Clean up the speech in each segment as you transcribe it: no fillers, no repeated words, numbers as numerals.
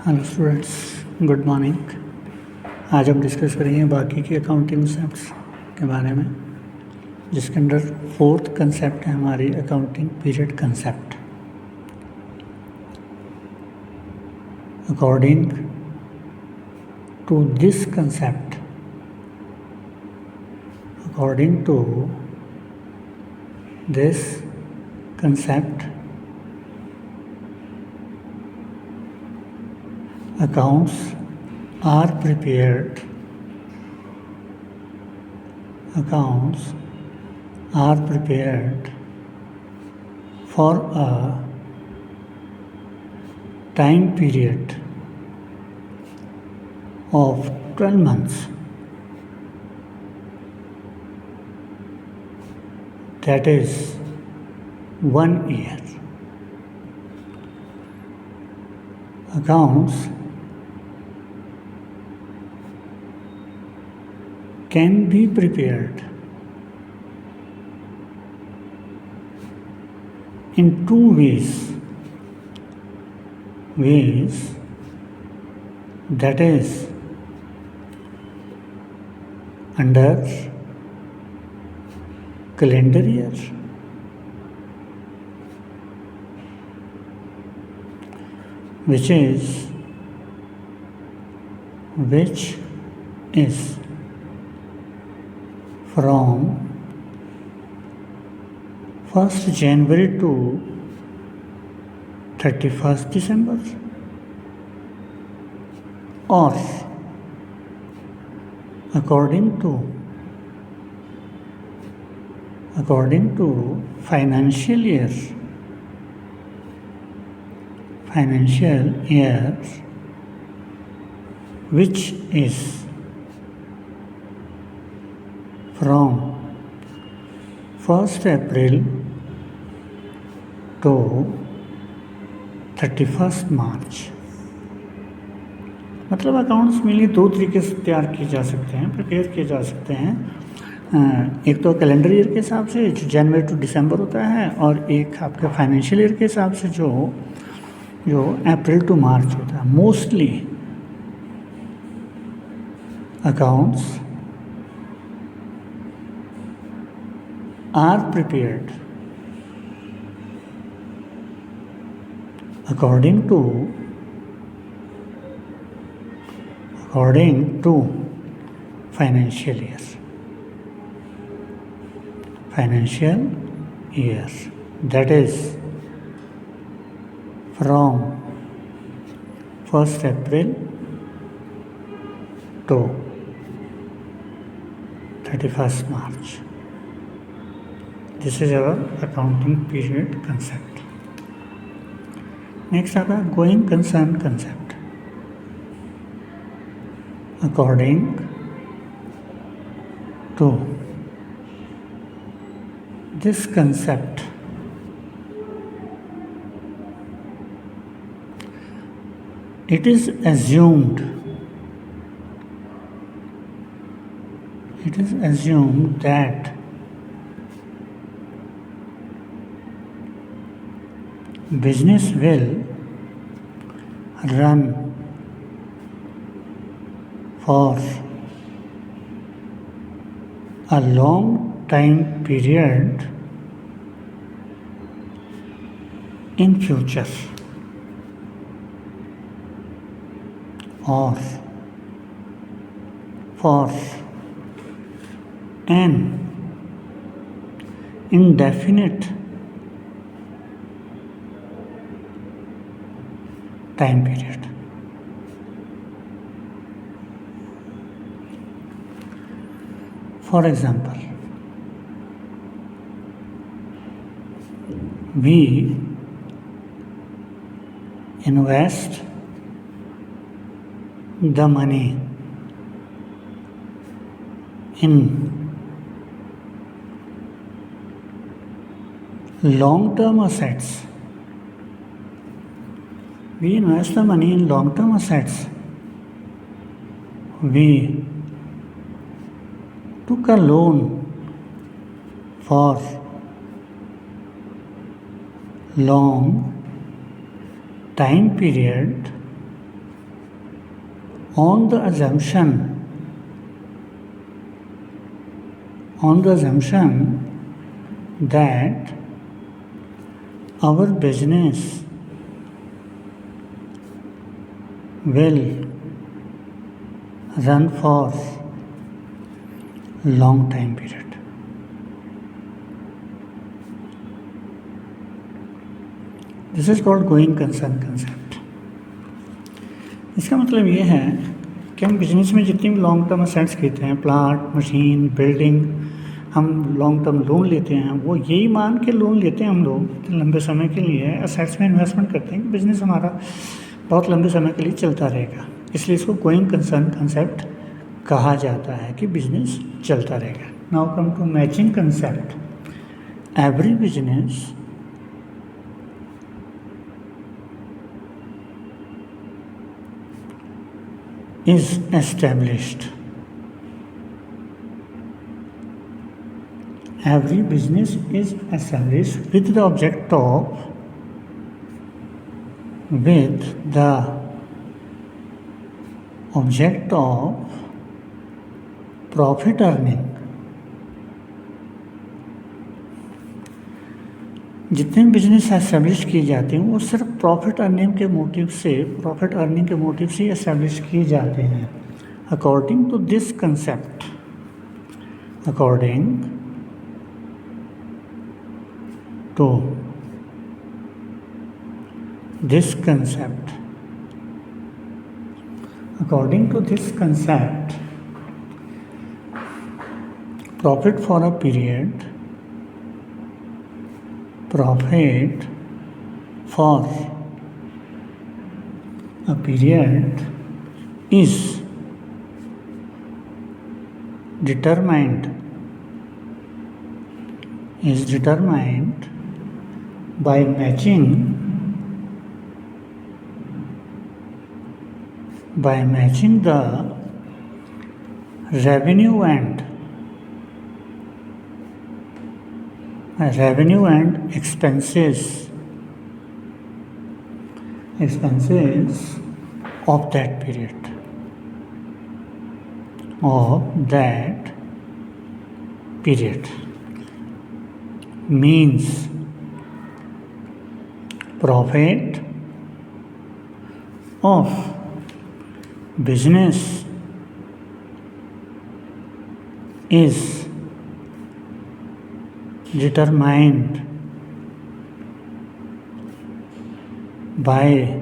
Hello students, good morning. आज हम discuss करेंगे बाकी के अकाउंटिंग कंसेप्ट्स के बारे में, जिसके अंदर फोर्थ कंसेप्ट है हमारी accounting period concept. According to this concept, according to this concept, accounts are prepared for a time period of 12 months, that is 1 year. Accounts can be prepared in two ways, that is under calendar year, which is from 1st January to 31st December, or according to financial year, which is from 1st April to 31st March। मतलब accounts mainly दो तरीके से तैयार किए जा सकते हैं, prepare किए जा सकते हैं। एक तो कैलेंडर ईयर के हिसाब से जो जनवरी टू दिसंबर होता है, और एक आपके फाइनेंशियल ईयर के हिसाब से जो अप्रैल टू मार्च होता है। Mostly accounts are prepared according to financial year, that is from 1st April to 31st March. This is our accounting period concept. Next आता है going concern concept. According to this concept, it is assumed that business will run for a long time period in future, or for an indefinite time period. For example, we invest the money in long-term assets. We invest the money in long-term assets. We took a loan for long time period on the assumption that our business will run for long time period. This is called going concern concept. इसका मतलब ये है कि हम business में जितनी भी long term assets खरीदते हैं, प्लांट, मशीन, बिल्डिंग, हम लॉन्ग टर्म लोन लेते हैं, वो यही मान के लोन लेते हैं हम लोग लंबे समय के लिए असेट्स में इन्वेस्टमेंट करते हैं कि बिजनेस हमारा बहुत लंबे समय के लिए चलता रहेगा। इसलिए इसको गोइंग कंसर्न कंसेप्ट कहा जाता है कि बिजनेस चलता रहेगा। Now come to matching concept. Every business is established. Every business is established with the object of profit earning. जितने भी बिजनेस एस्टेब्लिश किए जाते हैं वो सिर्फ प्रॉफिट अर्निंग के मोटिव से एस्टेब्लिश किए जाते हैं। According to this concept, according to this concept, profit for a period, profit for a period is determined by matching the revenue and expenses of that period, means profit of business is determined by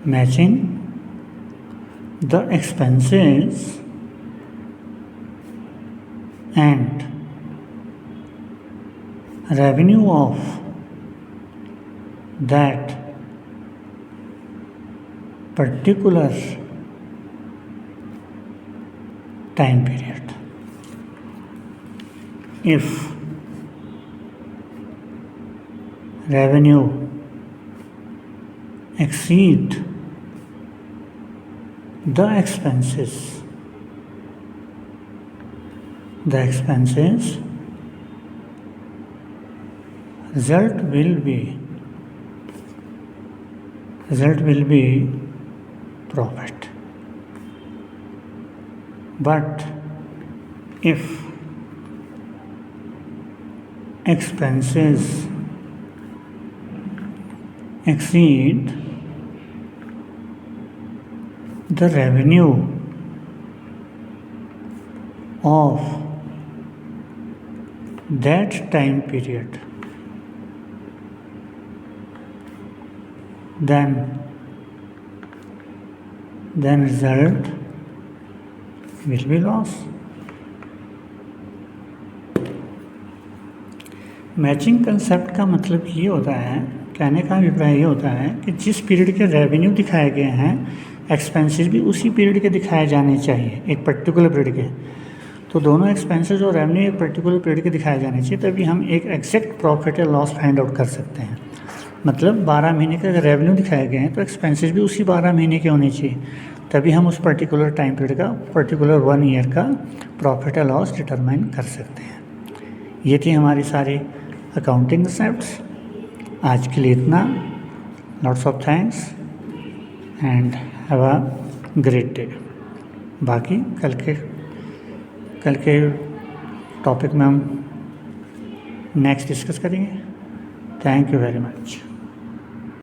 matching the expenses and revenue of that particular time period. If revenue exceed the expenses, result will be profit. But if expenses exceed the revenue of that time period, then result will be loss. Matching concept का मतलब ये होता है, कहने का अभिप्राय ये होता है कि जिस पीरियड के रेवेन्यू दिखाए गए हैं एक्सपेंसेस भी उसी पीरियड के दिखाए जाने चाहिए, एक पर्टिकुलर पीरियड के। तो दोनों एक्सपेंसेस और रेवेन्यू एक पर्टिकुलर पीरियड के दिखाए जाने चाहिए, तभी हम एक एग्जैक्ट प्रॉफिट या लॉस फाइंड आउट कर सकते हैं। मतलब 12 महीने का अगर रेवेन्यू दिखाए गए हैं तो एक्सपेंसेस भी उसी 12 महीने के होने चाहिए, तभी हम उस पर्टिकुलर टाइम पीरियड का, पर्टिकुलर 1 ईयर का प्रॉफिट या लॉस डिटरमाइन कर सकते हैं। ये थी हमारी सारी अकाउंटिंग कंसेप्ट्स। आज के लिए इतना। Lots of thanks. And have a great day. बाकी कल के टॉपिक में हम नेक्स्ट डिस्कस करेंगे। Thank you very much.